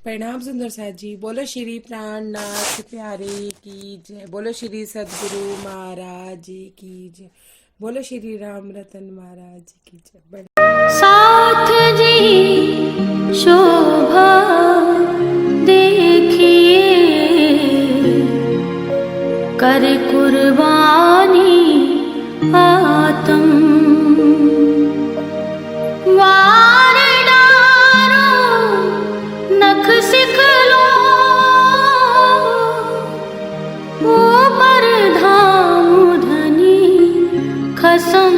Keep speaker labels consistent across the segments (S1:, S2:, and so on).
S1: प्रणाम सुंदर साथ जी। बोलो श्री प्राणनाथ प्यारे की जय। बोलो श्री सदगुरु महाराज की जय। बोलो श्री राम रतन महाराज की जय।
S2: साथ जी शोभा देखिए, कर कुर्बानी आत्म वार डारो नख सिखलो, ऊपर धाम धनी खसम,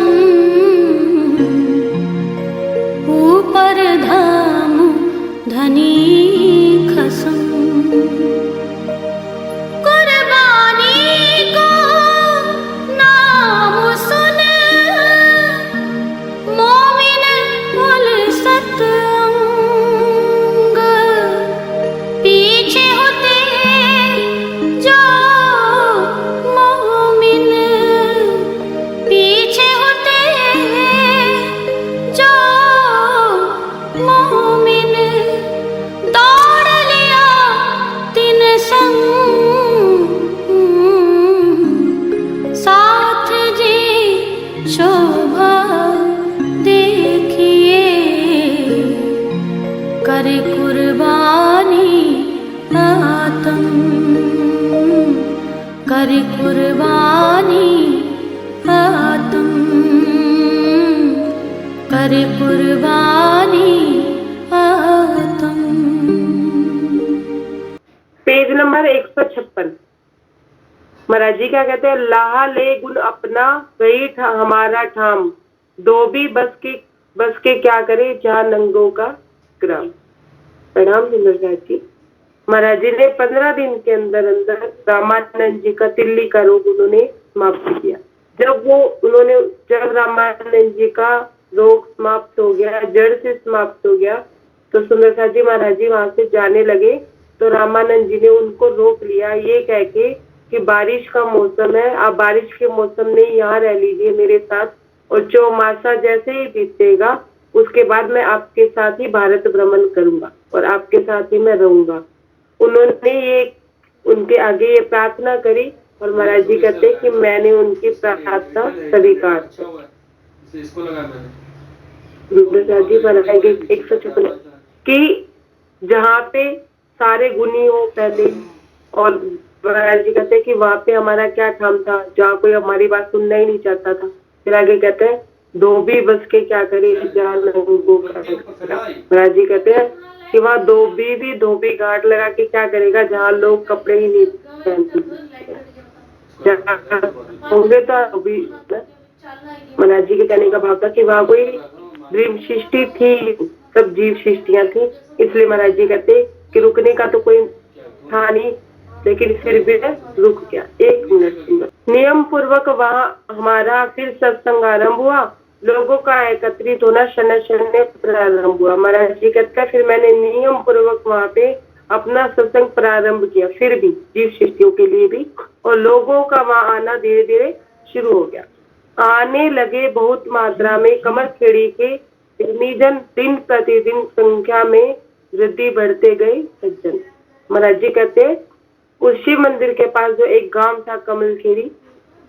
S2: ऊपर धाम धनी खसम। कुर्बानी को नाम सुन मोमिन उलसत अंग, पीछे होते जो मोमिन, पीछे होते जो मोमिन, दौड़ लिया तिन संग, साथ जी शोभा देखिए, कर कुर्बानी आत्म, कर कुर्बानी आत्म, कर कुर्बानी आत्म।
S3: Page number 156। महाराज जी क्या कहते हैं? लाहा ले गुण अपना गई था हमारा ठाम, धोबी बस के क्या करे जहाँ नंगों का ग्राम। प्रणाम सुंदर साहब जी। महाराज जी ने 15 दिन के अंदर अंदर रामानंद जी का तिल्ली का रोग उन्होंने समाप्त किया। जब रामानंद जी का रोग समाप्त हो गया, जड़ से समाप्त हो गया, तो सुंदर साहब जी महाराज जी वहां से जाने लगे। तो रामानंद जी ने उनको रोक लिया, ये कह के कि बारिश का मौसम है, आप बारिश के मौसम में यहाँ रह लीजिए मेरे साथ, और चौमासा जैसे ही बीतेगा उसके बाद मैं आपके साथ ही भारत भ्रमण करूंगा और आपके साथ ही मैं रहूंगा। उन्होंने ये उनके आगे ये प्रार्थना करी और महाराज जी कहते हैं कि मैंने उनकी प्रार्थना स्वीकार की। 156 कि जहाँ पे सारे गुणी हो पहले, और महाराज जी कहते हैं कि वहां पे हमारा क्या ठाम था जहाँ कोई हमारी बात सुनना ही नहीं चाहता था। फिर आगे कहते हैं धोबी बस के क्या करे जहाँ लोगों का। महाराज जी कहते हैं कि वहाँ धोबी भी धोबी घाट लगा के क्या करेगा जहाँ लोग कपड़े ही नहीं पहनते होंगे तो धोबी। महाराज जी के कहने का भाव था कि वहाँ कोई जीव सृष्टि थी, सब जीव सृष्टियां थी, इसलिए महाराज जी कहते कि रुकने का तो कोई था नहीं, लेकिन फिर भी रुक गया। 1 मिनट। नियम पूर्वक वहाँ हमारा फिर सत्संग आरंभ हुआ, लोगों का एकत्रित होना क्षण क्षण में प्रारंभ हुआ। महाराज जी कहते हैं फिर मैंने नियम पूर्वक वहाँ पे अपना सत्संग प्रारंभ किया, फिर भी जीव सृष्टियों के लिए भी, और लोगों का वहाँ आना धीरे धीरे शुरू हो गया। आने लगे बहुत मात्रा में कमरखेड़ी के निजन, दिन प्रतिदिन संख्या में वृद्धि बढ़ते गए सज्जन। महाराज जी कहते उस शिव मंदिर के पास जो एक गांव था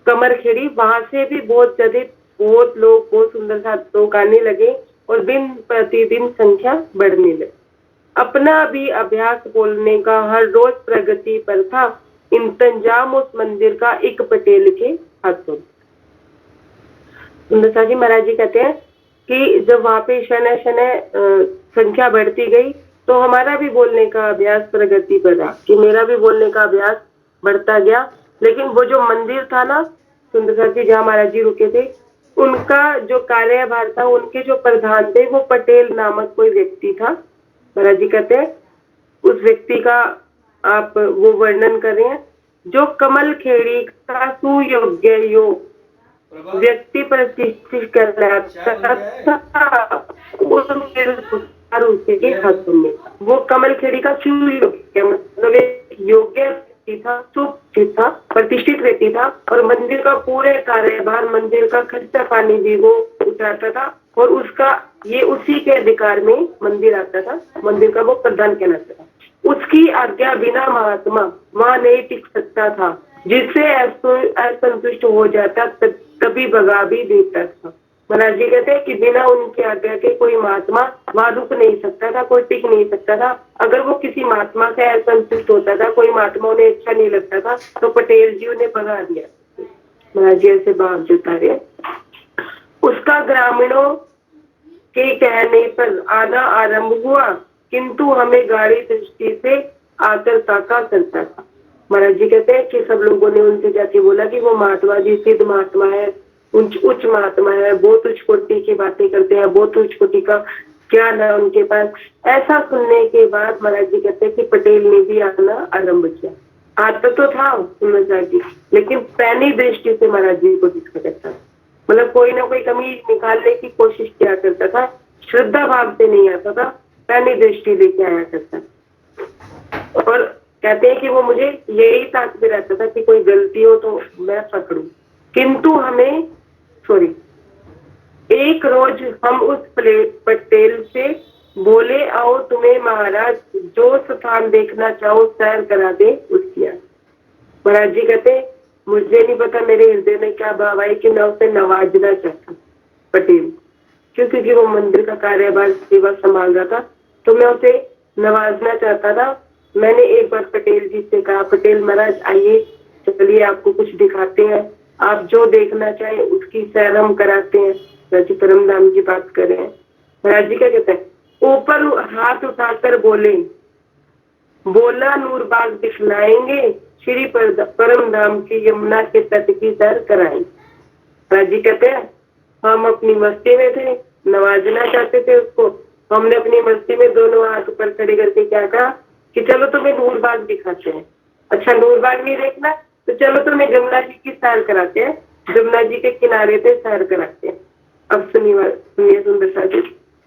S3: कमरखेड़ी, वहां से भी बहुत लोग, बहुत सुंदर सा लोग आने लगे और दिन प्रतिदिन संख्या बढ़ने लगी। अपना भी अभ्यास बोलने का हर रोज प्रगति पर था, इंतजाम उस मंदिर का एक पटेल के हाथों। सुंदर जी महाराज जी कहते हैं कि जब वहां पे क्षण क्षण संख्या बढ़ती गई तो हमारा भी बोलने का अभ्यास प्रगति पर रहा, कि मेरा भी बोलने का अभ्यास बढ़ता गया। लेकिन वो जो मंदिर था ना सुंदर जी जहाँ महाराज जी रुके थे, उनका जो कार्यभार था, उनके जो प्रधान थे वो पटेल नामक कोई व्यक्ति था। महाराज जी कहते हैं उस व्यक्ति का आप वो वर्णन कर रहे हैं, जो कमल खेड़ी का सुयोग्य योग व्यक्ति प्रतिष्ठित कहलाता था, के हाथों में वो कमलखेड़ी का मतलब एक योग्य व्यक्ति था, सुचित था, प्रतिष्ठित व्यक्ति था, और मंदिर का पूरे कार्यभार, मंदिर का खर्चा पानी भी वो उठाता था, और उसका ये उसी के अधिकार में मंदिर आता था, मंदिर का वो प्रधान कहलाता था। उसकी आज्ञा बिना महात्मा वहां नहीं टिक सकता था, जिससे असंतुष्ट हो जाता तभी भगा भी देता था। महाराज जी कहते हैं कि बिना उनकी आज्ञा के कोई महात्मा वहां रुक नहीं सकता था, कोई टिक नहीं सकता था। अगर वो किसी महात्मा से असंतुष्ट होता था, कोई महात्मा उन्हें अच्छा नहीं लगता था, तो पटेल जी उन्हें भगा दिया। महाराज जी ऐसे बात जता रहे। उसका ग्रामीणों के कहने पर आना आरंभ हुआ, किंतु हमें गाढ़ी दृष्टि से आकर ताका करता था। महाराज जी कहते हैं कि सब लोगों ने उनसे जाके बोला कि वो महात्मा जी सिद्ध महात्मा है, उच्च महात्मा है, बहुत उच्च कोटि की बातें करते हैं, बहुत उच्च कोटि का ज्ञान है उनके पास। ऐसा सुनने के बाद महाराज जी कहते हैं कि पटेल ने भी आना आरंभ किया। आता तो था महाराज जी, लेकिन पैनी दृष्टि से महाराज जी को देखा करता था, मतलब कोई ना कोई कमी निकालने की कोशिश किया करता था, श्रद्धा भाव से नहीं आता था, पैनी दृष्टि लेके आया करता। और कहते हैं कि वो मुझे यही ताकते रहता था कि कोई गलती हो तो मैं पकड़ू। किंतु हमें एक रोज हम उस पटेल से बोले, आओ तुम्हें महाराज जो स्थान देखना चाहो सैर करा दे उसकी। महाराज जी कहते मुझे नहीं पता मेरे हृदय में क्या भाव है कि मैं उसे नवाजना चाहता पटेल, क्योंकि वो मंदिर का कार्यभार सेवा संभाल रहा था, तो मैं उसे नवाजना चाहता था। मैंने एक बार पटेल जी से कहा, पटेल महाराज आइए चलिए आपको कुछ दिखाते हैं, आप जो देखना चाहे उसकी सैर हम कराते हैं। राजी परम धाम की बात कर रहे हैं। महाराज जी क्या कहते हैं, ऊपर हाथ उठाकर बोला नूरबाग दिखलाएंगे, श्री परम धाम की यमुना के तट की सैर कराएंगे। महाराज जी कहते हैं हम अपनी मस्ती में थे, नवाजना चाहते थे उसको, हमने अपनी मस्ती में दोनों हाथ ऊपर खड़े करके क्या कहा कि चलो तुम्हें नूरबाग दिखाते हैं। अच्छा नूरबाग नहीं देखना तो चलो तुम्हें जमुना जी की सैर कराते हैं, जमुना जी के किनारे पे सैर कराते हैं। अब सुनिए सुंदरता जी,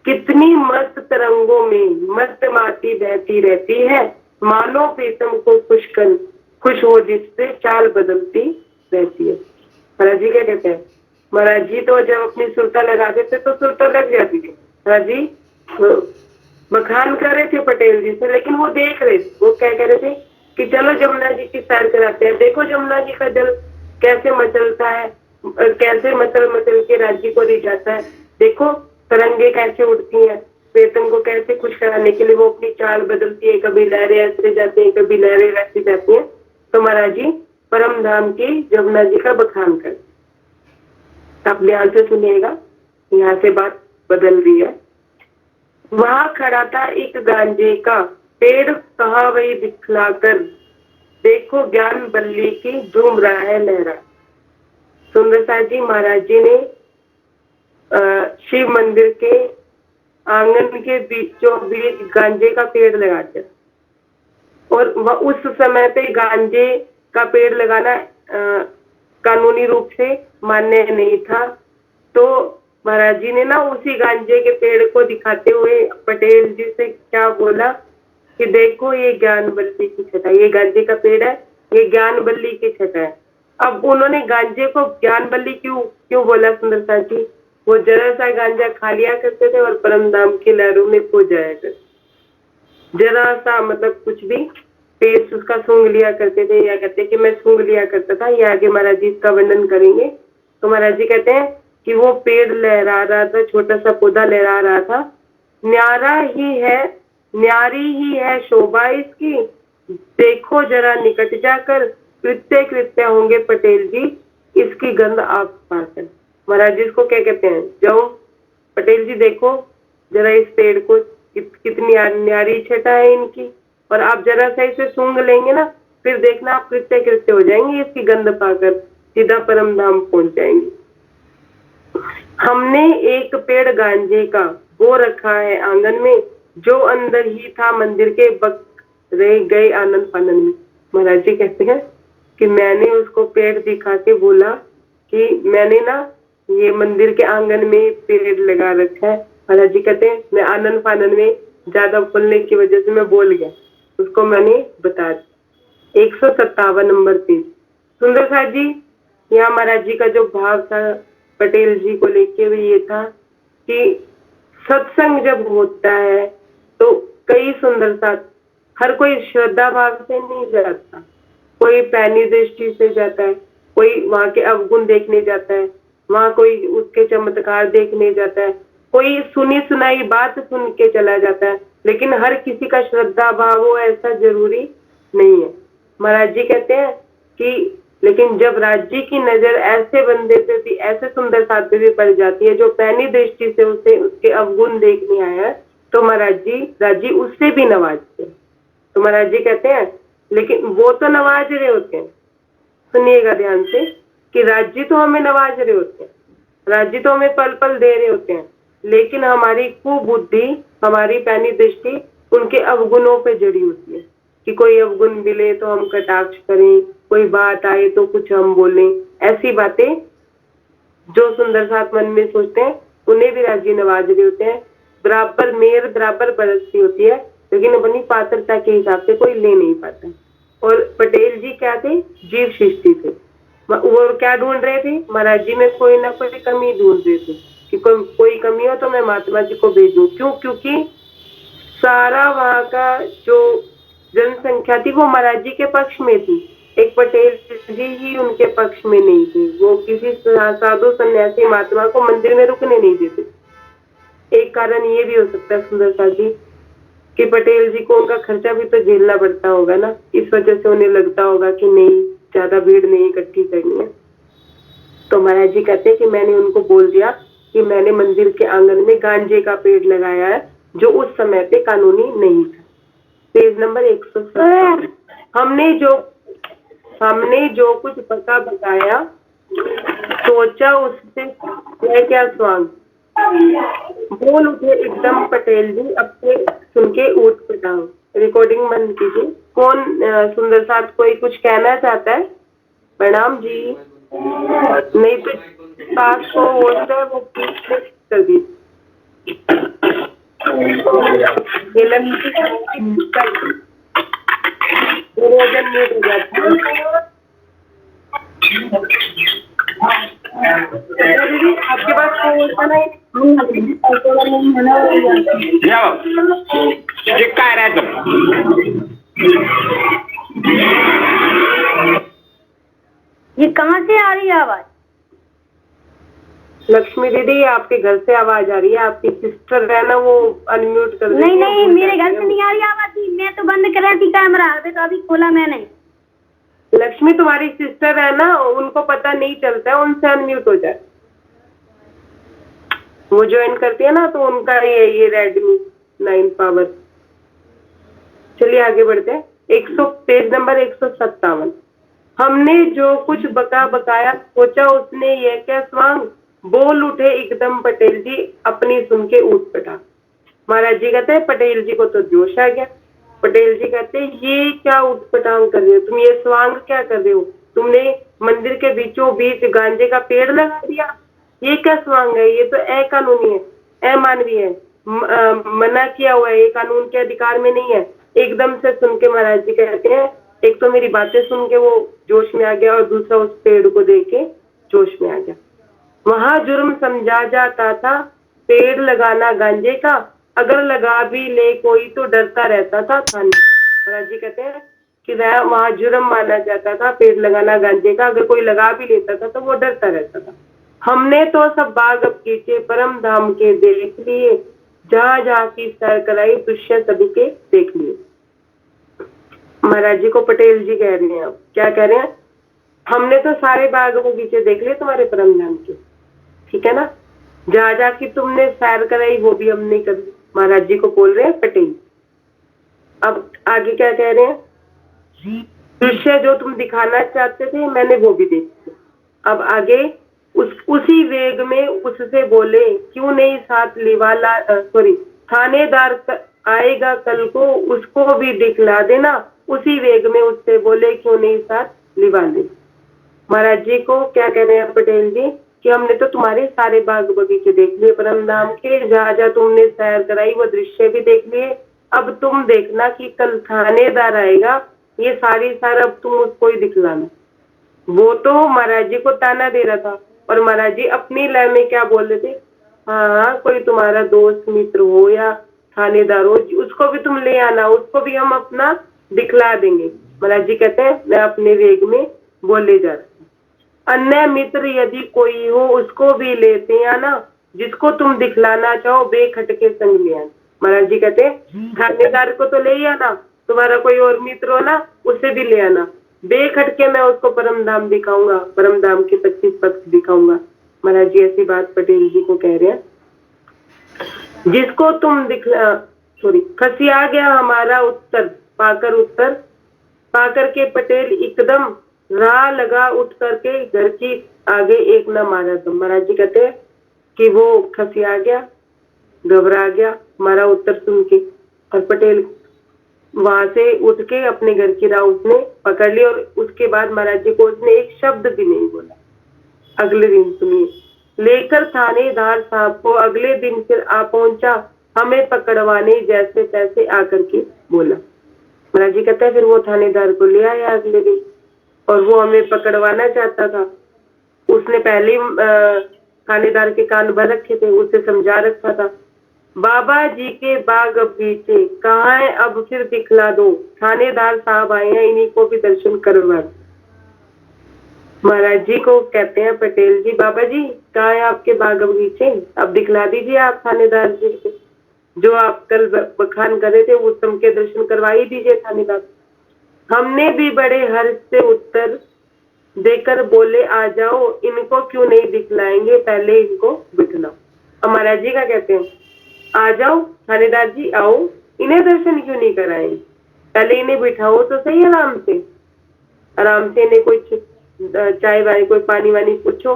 S3: कितनी मस्त तरंगों में मस्त माती बहती रहती है, मानो प्रीतम को खुश हो जिससे चाल बदलती रहती है। महाराज जी क्या कहते हैं, महाराज जी तो जब अपनी सुरता लगाते थे तो सुरता लग जाती थी। महाराज जी बखान कर रहे थे पटेल जी से, लेकिन वो देख रहे थे, वो क्या कह रहे थे कि चलो जमुना जी की सैर कराते हैं, देखो जमुना जी का जल कैसे मचलता है, कैसे मचल के राज्य को ले जाता है, देखो तरंगे कैसे उठती हैं, प्रीतम को कैसे खुश कराने के लिए वो अपनी चाल बदलती है, कभी लहरें ऐसे जाती हैं, कभी लहरें वैसे जाती हैं। तो महाराज जी परम धाम की जमुना जी का बखान कर, आप ध्यान से सुनिएगा, यहाँ से बात बदल रही है। वहां खड़ा था एक गांजे का पेड़, कहा वही दिखलाकर, देखो ज्ञान बल्ली की झूम रहा है लहरा। सुंदरसा जी महाराज जी ने शिव मंदिर के आंगन के बीचों बीच गांजे का पेड़ लगा दिया, और वह उस समय पे गांजे का पेड़ लगाना कानूनी रूप से मान्य नहीं था। तो महाराज जी ने ना उसी गांजे के पेड़ को दिखाते हुए पटेल जी से क्या बोला कि देखो ये ज्ञान बल्ली की छटा, ये गांजे का पेड़ है, ये ज्ञान बल्ली की छटा है। अब उन्होंने गांजे को ज्ञान बल्ली क्यों बोला सुंदरता जी, वो जरा सा गांजा खा लिया करते थे और परम धाम की लहरों में खो जाया करते, जरा सा मतलब कुछ भी पेड़ उसका सूंघ लिया करते थे, या कहते कि मैं सूंघ लिया करता था। ये आगे महाराज जी इसका वर्णन करेंगे। तो महाराज जी कहते हैं कि वो पेड़ लहरा रहा था, छोटा सा पौधा लहरा रहा था, न्यारी ही है शोभा इसकी, देखो जरा निकट जाकर, कृत्य होंगे पटेल जी इसकी गंध आप पाकर। महाराज जी इसको क्या कहते हैं, जाओ पटेल जी देखो जरा इस पेड़ को, कितनी न्यारी छटा है इनकी, और आप जरा सा इसे सूंघ लेंगे ना, फिर देखना आप कृत्य हो जाएंगे, इसकी गंध पाकर सीधा परम धाम पहुंच जाएंगे। हमने एक पेड़ गांजे का वो रखा है आंगन में, जो अंदर ही था मंदिर के, बक रह गए आनंद फानंद में। महाराज जी कहते हैं कि मैंने उसको पेड़ दिखा के बोला कि मैंने ना ये मंदिर के आंगन में पेड़ लगा रखा है। महाराज जी कहते हैं मैं आनंद फानंद में ज्यादा बोलने की वजह से मैं बोल गया, उसको मैंने बता दिया। 157 नंबर पेज। सुंदरसा जी यहाँ महाराज जी का जो भाव था पटेल जी को लेके हुए ये था कि सत्संग जब होता है तो कई सुंदरता हर कोई श्रद्धा भाव से नहीं जाता, कोई पैनी दृष्टि से जाता है, कोई वहां के अवगुण देखने जाता है, वहां कोई उसके चमत्कार देखने जाता है, कोई सुनी सुनाई बात सुन के चला जाता है, लेकिन हर किसी का श्रद्धा भाव हो ऐसा जरूरी नहीं है। महाराज जी कहते हैं कि लेकिन जब राज्य की नजर ऐसे बंदे पे भी, ऐसे सुंदर साथ पे भी पड़ जाती है जो पैनी दृष्टि से उसे उसके अवगुण देखने आया है, तो महाराज जी उससे भी नवाजते हैं। तो महाराज जी कहते हैं लेकिन वो तो नवाज रहे होते हैं, सुनिएगा ध्यान से, कि राज्य तो हमें नवाज रहे होते हैं, राज्य तो हमें पल पल दे रहे होते हैं, लेकिन हमारी कुबुद्धि, हमारी पैनी दृष्टि उनके अवगुणों पे जड़ी होती है कि कोई अवगुण मिले तो हम कटाक्ष करें, कोई बात आए तो कुछ हम बोलें। ऐसी बातें जो सुंदर साथ मन में सोचते हैं उन्हें भी राज्य नवाज रहे होते हैं। बराबर मेर बराबर बरसती होती है, लेकिन अपनी पात्रता के हिसाब से कोई ले नहीं पाता। और पटेल जी क्या थे? जीव सृष्टि थे। वो क्या ढूंढ रहे थे? महाराज जी में कोई ना कोई कमी ढूंढ रहे थे कि कोई कमी हो तो मैं महात्मा जी को भेजूं। क्यों? क्योंकि सारा वहां का जो जनसंख्या थी वो महाराज जी के पक्ष में थी, एक पटेल जी ही उनके पक्ष में नहीं थे। वो किसी साधु सन्यासी महात्मा को मंदिर में रुकने नहीं देते। एक कारण ये भी हो सकता है सुंदर सा जी कि पटेल जी को उनका खर्चा भी तो झेलना पड़ता होगा ना, इस वजह से उन्हें लगता होगा कि नहीं, ज्यादा भीड़ नहीं इकट्ठी करनी है। तो महाराज जी कहते हैं कि मैंने उनको बोल दिया कि मैंने मंदिर के आंगन में गांजे का पेड़ लगाया है, जो उस समय पे कानूनी नहीं था। Page number 170। हमने जो कुछ पका बताया सोचा उससे क्या स्वांग, बोल उठे एकदम पटेल जी अपने सुन के ऊट पटांग। रिकॉर्डिंग बंद कीजिए। कौन सुंदर साथ कोई कुछ कहना चाहता है? प्रणाम जी। नहीं तो पास को वोट है वो कर दीजिए। भोजन नहीं हो जाता आपके पास
S4: काय राहतं
S5: ये कहाँ से आ रही है आवाज?
S3: लक्ष्मी दीदी आपके घर से आवाज आ रही है, आपकी सिस्टर है ना वो अनम्यूट कर
S5: नहीं नहीं, मेरे घर से नहीं आ रही आवाज थी, मैं तो बंद कर रही थी कैमरा, अभी तो अभी खोला मैंने।
S3: लक्ष्मी तुम्हारी सिस्टर है ना, उनको पता नहीं चलता है, उनसे अनम्यूट हो जाए। वो ज्वाइन करती है ना तो उनका ये रेडमी 9 पावर। चलिए आगे बढ़ते हैं। Page number 157। हमने जो कुछ बकाया सोचा उसने ये क्या स्वांग, बोल उठे एकदम पटेल जी अपनी सुन के ऊट पटा। महाराज जी कहते हैं पटेल जी को तो जोश आ गया। पटेल जी कहते हैं ये क्या उठपटांग कर रहे हो तुम, ये स्वांग क्या कर रहे हो, तुमने मंदिर के बीचों बीच गांजे का पेड़ लगा दिया, ये क्या स्वांग है, ये तो अकानूनी है, अमानवीय है, मना किया हुआ है, ये कानून के अधिकार में नहीं है। एकदम से सुन के महाराज जी कहते हैं एक तो मेरी बातें सुन के वो जोश में आ गया और दूसरा उस पेड़ को देख के जोश में आ गया। वहां जुर्म समझा जाता था पेड़ लगाना गांजे का, अगर लगा भी ले कोई तो डरता रहता था थाने का। महाराज जी कहते हैं कि वहां जुर्म माना जाता था पेड़ लगाना गांजे का, अगर कोई लगा भी लेता था तो वो डरता रहता था। हमने तो सब बाग अब कीचे परम धाम के देख लिए, जहां जहां की सैर कराई दृश्य सभी के देख लिए। महाराज जी को पटेल जी कह रहे हैं, अब क्या कह रहे हैं, हमने तो सारे बाग बगीचे देख लिए तुम्हारे परम धाम के, ठीक है ना, जहां जहां की तुमने सैर कराई वो भी हमने कर। महाराज जी को बोल रहे हैं पटेल। अब आगे क्या कह रहे हैं, दृश्य जो तुम दिखाना चाहते थे मैंने वो भी देख लिया। अब आगे उसी वेग में उससे बोले क्यों नहीं साथ लिवाला, सॉरी थानेदार आएगा कल को उसको भी दिखला देना। उसी वेग में उससे बोले क्यों नहीं साथ लिवा ले। महाराज जी को क्या कह रहे हैं पटेल जी कि हमने तो तुम्हारे सारे बाग बगीचे देख लिए परम धाम के, जहां जहां तुमने सैर कराई वो दृश्य भी देख लिए। अब तुम देखना कि कल थानेदार आएगा, ये सारी सार अब तुम उसको ही दिखलाना। वो तो महाराज जी को ताना दे रहा था और महाराज जी अपनी लय में क्या बोल रहे थे, हाँ कोई तुम्हारा दोस्त मित्र हो या थानेदार हो, उसको भी तुम ले आना, उसको भी हम अपना दिखला देंगे। महाराज जी कहते हैं मैं अपने वेग में बोले जा रहा। अन्य मित्र यदि कोई हो उसको भी लेते आना, जिसको तुम दिखलाना चाहो बेखटके संग में आना। महाराज जी कहते हैं थानेदार को तो ले ही आना, तुम्हारा कोई और मित्र हो ना उसे भी ले आना, बेखटके मैं उसको परम धाम दिखाऊंगा, परम धाम के 25 पद दिखाऊंगा। महाराज जी ऐसी बात पटेल जी को कह रहे हैं। जिसको तुम खसिया गया हमारा उत्तर पाकर के पटेल एकदम राह लगा, उठ करके घर की आगे एक न मारा तो। महाराज जी कहते हैं कि वो खसिया गया, घबरा गया हमारा उत्तर सुन के, और पटेल वहां से उठ के अपने घर की राह उसने पकड़ ली, और उसके बाद महाराज जी को उसने एक शब्द भी नहीं बोला। अगले दिन सुनिए, लेकर थानेदार साहब को अगले दिन फिर आ पहुंचा, हमें पकड़वाने जैसे तैसे आकर के बोला। महाराज जी कहते हैं फिर वो थानेदार को ले आया अगले दिन, और वो हमें पकड़वाना चाहता था। उसने पहले थानेदार के कान भर रखे थे, उसे समझा रखा था। बाबा जी के बाग बगीचे कहाँ है, अब फिर दिखला दो, थानेदार साहब आए हैं, इन्हीं को भी दर्शन करवा। महाराज जी को कहते हैं पटेल जी, बाबा जी कहाँ है आपके बाग बगीचे, अब दिखला दीजिए आप थानेदार जी के, जो आप कल बखान कर रहे थे उस समय के दर्शन करवा ही दीजिए थानेदार। हमने भी बड़े हर्ष से उत्तर देकर बोले आ जाओ, इनको क्यों नहीं दिखलाएंगे, पहले इनको बिठलाओ। अब महाराज जी का कहते हैं आ जाओ थानेदार जी आओ, इन्हें दर्शन क्यों नहीं कराएंगे, पहले इन्हें बिठाओ तो सही, आराम से इन्हें कुछ चाय वाय कोई पानी वानी पूछो।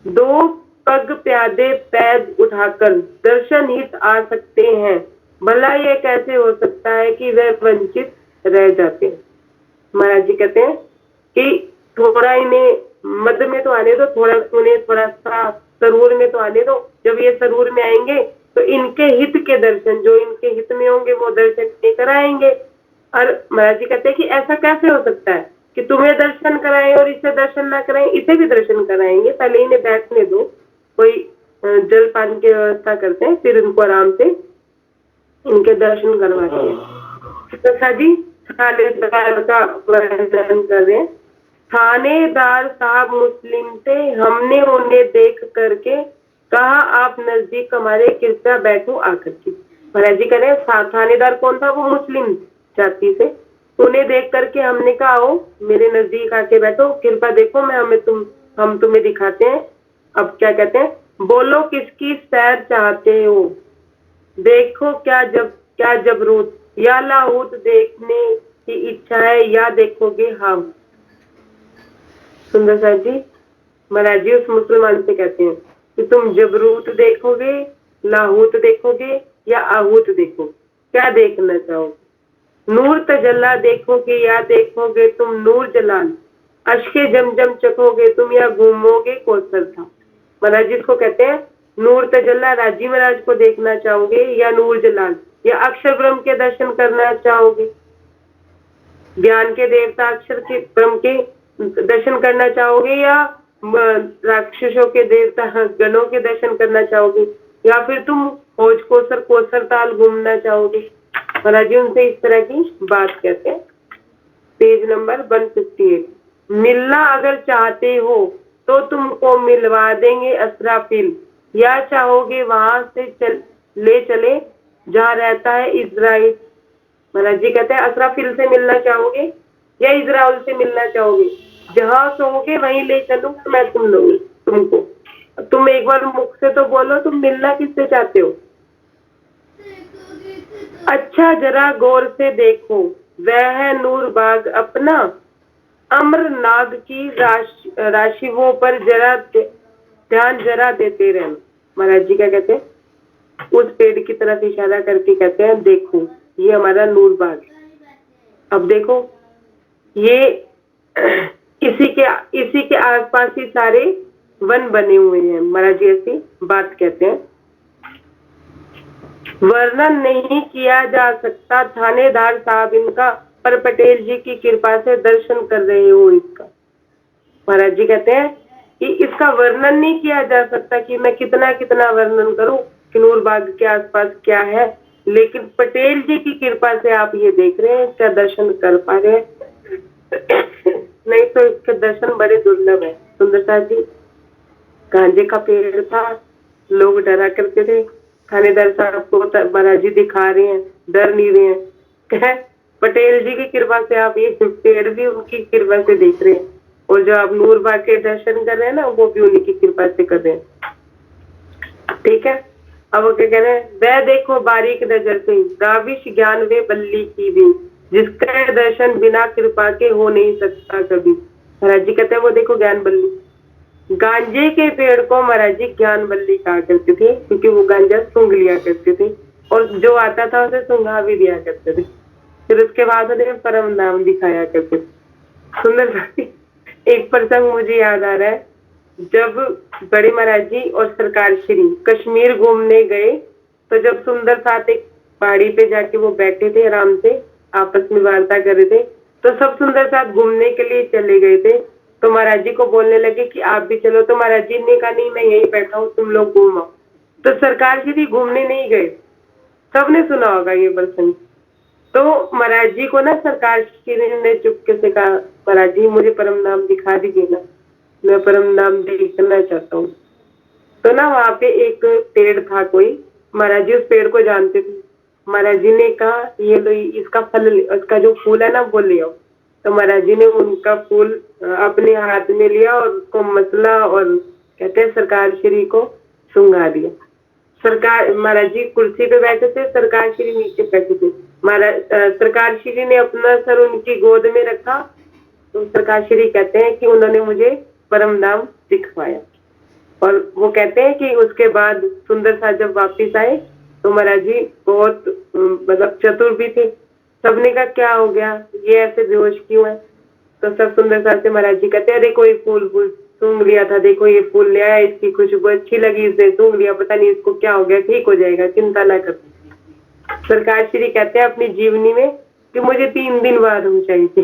S3: 2 पग प्यादे पैद उठाकर दर्शन हित आ सकते हैं, भला ये कैसे हो सकता है कि वे वंचित रह जाते हैं। महाराज जी कहते हैं कि थोड़ा इन्हें मद में तो आने दो, उन्हें थोड़ा सा सरूर में तो आने दो, जब ये सरूर में आएंगे तो इनके हित के दर्शन, जो इनके हित में होंगे वो दर्शन नहीं कराएंगे। और महाराज जी कहते हैं कि ऐसा कैसे हो सकता है कि तुम्हें दर्शन कराएं और इसे दर्शन ना कराएं, इसे भी दर्शन कराएंगे, पहले इन्हें बैठने दो, कोई जल पान की व्यवस्था करते हैं, फिर इनको आराम से इनके दर्शन करवाते हैं। तो साजी थानेदार का वर्णन कर रहे हैं। थानेदार साहब मुस्लिम थे, हमने उन्हें देख करके कहा आप नजदीक हमारे, कृपया बैठो आकर के। महाराज जी कह रहे हैं थानेदार कौन था, वो मुस्लिम जाति से, उन्हें देख करके हमने कहा आओ मेरे नजदीक आके बैठो, कृपा देखो हम तुम्हें दिखाते हैं। अब क्या कहते हैं, बोलो किसकी सैर चाहते हो, देखो क्या जबरूत, या लाहौत देखने की इच्छा है, या देखोगे हम। सुंदर साहब जी महाराज जी उस मुसलमान से कहते हैं कि तुम जबरूत देखोगे, लाहौत देखोगे या आहूत देखोगे, क्या देखना चाहोगे, नूर तजल्ला देखोगे या देखोगे तुम नूर जलाल, अश्के जमजम चखोगे तुम या घूमोगे कौसर था। महाराज जी इसको कहते हैं नूर तजल्ला, राजी महाराज को देखना चाहोगे या नूर जलाल, या अक्षर ब्रह्म के दर्शन करना चाहोगे, ज्ञान के देवता अक्षर के ब्रह्म के दर्शन करना चाहोगे, या राक्षसों के देवता गणों के दर्शन करना चाहोगे, या फिर तुम खोज कोसर ताल घूमना चाहोगे। महाराज जी उनसे इस तरह की बात कहते हैं। पेज नंबर 158, मिलना अगर चाहते हो तो तुमको मिलवा देंगे असराफिल, या चाहोगे वहां से ले चले जहाँ रहता है इजराइल। महाराज जी कहते हैं असराफिल से मिलना चाहोगे या इजराइल से मिलना चाहोगे, जहाँ सोओगे वहीं ले चलूं मैं तुमको। तुम एक बार मुख से तो बोलो तुम मिलना किससे चाहते हो। अच्छा जरा गौर से देखो, वह है नूर बाग अपना, अम्र नाग की राशियों पर जरा ध्यान जरा देते रहना। महाराज जी क्या कहते हैं, उस पेड़ की तरफ इशारा करके कहते हैं देखो ये हमारा नूर बाग है, अब देखो ये इसी के आसपास ही सारे वन बने हुए हैं। महाराज जी ऐसी बात कहते हैं, वर्णन नहीं किया जा सकता थानेदार साहब इनका, पर पटेल जी की कृपा से दर्शन कर रहे हो इसका। महाराज जी कहते हैं कि इसका वर्णन नहीं किया जा सकता कि मैं कितना वर्णन करूं कि नूर बाग के आसपास क्या है, लेकिन पटेल जी की कृपा से आप ये देख रहे हैं, इसका दर्शन कर पा रहे हैं। नहीं तो इसके दर्शन बड़े दुर्लभ है। सुंदरता जी, गांजे का पेड़ था, लोग डरा करते थे, थानेदार साहब को महाराज जी दिखा रहे हैं, डर नहीं रहे हैं। पटेल जी की कृपा से आप ये पेड़ भी उनकी कृपा से देख रहे हैं, और जो आप नूर बाग के दर्शन कर रहे हैं ना, वो भी उन्हीं की कृपा से कर रहे हैं। ठीक है, अब वो क्या कह रहे हैं, वह देखो बारीक नजर से दाविश ज्ञान वे बल्ली की भी, जिसका दर्शन बिना कृपा के हो नहीं सकता कभी। महाराज जी कहते हैं वो देखो ज्ञान बल्ली। गांजे के पेड़ को महाराज जी ज्ञान बल्ली कहा करते थे, क्योंकि वो गांजा सूंघ लिया करते थे, और जो आता था उसे सूंघा भी दिया करते थे। फिर उसके बाद उन्हें परम नाम दिखाया करते थे। सुंदर एक प्रसंग मुझे याद आ रहा है, जब बड़े महाराज जी और सरकार श्री कश्मीर घूमने गए, तो जब सुंदर साथ एक पहाड़ी पे जाके वो बैठे थे, आराम से आपस में वार्ता कर रहे थे, तो सब सुंदर साथ घूमने के लिए चले गए थे। तो महाराज जी को बोलने लगे कि आप भी चलो, तो महाराज जी ने कहा नहीं, मैं यहीं बैठा हूँ, तुम लोग घूमो। तो सरकार श्री घूमने नहीं गए। सबने सुना होगा ये प्रसंग। तो महाराज जी को ना सरकार श्री ने चुपके से कहा, महाराज जी मुझे परम नाम दिखा दीजिए ना, मैं परम नाम देखना चाहता हूँ। तो ना वहां पे एक पेड़ था कोई, महाराज जी उस पेड़ को जानते थे। महाराज जी ने कहा ये लो, इसका फल, इसका जो फूल है ना वो ले आओ। तो महाराज जी ने उनका फूल अपने हाथ में लिया और उसको मसला, और कहते हैं सरकार श्री को सुंघा दिया। सरकार महाराज जी कुर्सी पे बैठे थे, सरकार श्री नीचे बैठे थे। महाराज सरकार श्री ने अपना सर उनकी गोद में रखा। तो सरकार श्री कहते हैं कि उन्होंने मुझे परम नाम दिखवाया। और वो कहते हैं कि उसके बाद सुंदर सा जब वापिस आए, तो महाराज जी बहुत मतलब चतुर भी थे। सबने कहा क्या हो गया, ये ऐसे बेहोश क्यों है? तो सब सुंदर सा से महाराज जी कहते हैं देखो ये फूल सूंघ लिया था, देखो ये फूल ले आया, इसकी खुशबू अच्छी लगी, इसने सूंघ लिया, पता नहीं इसको क्या हो गया, ठीक हो जाएगा, चिंता ना कर। सरकार श्री कहते हैं अपनी जीवनी में कि मुझे 3 दिन बाद होश आई थी।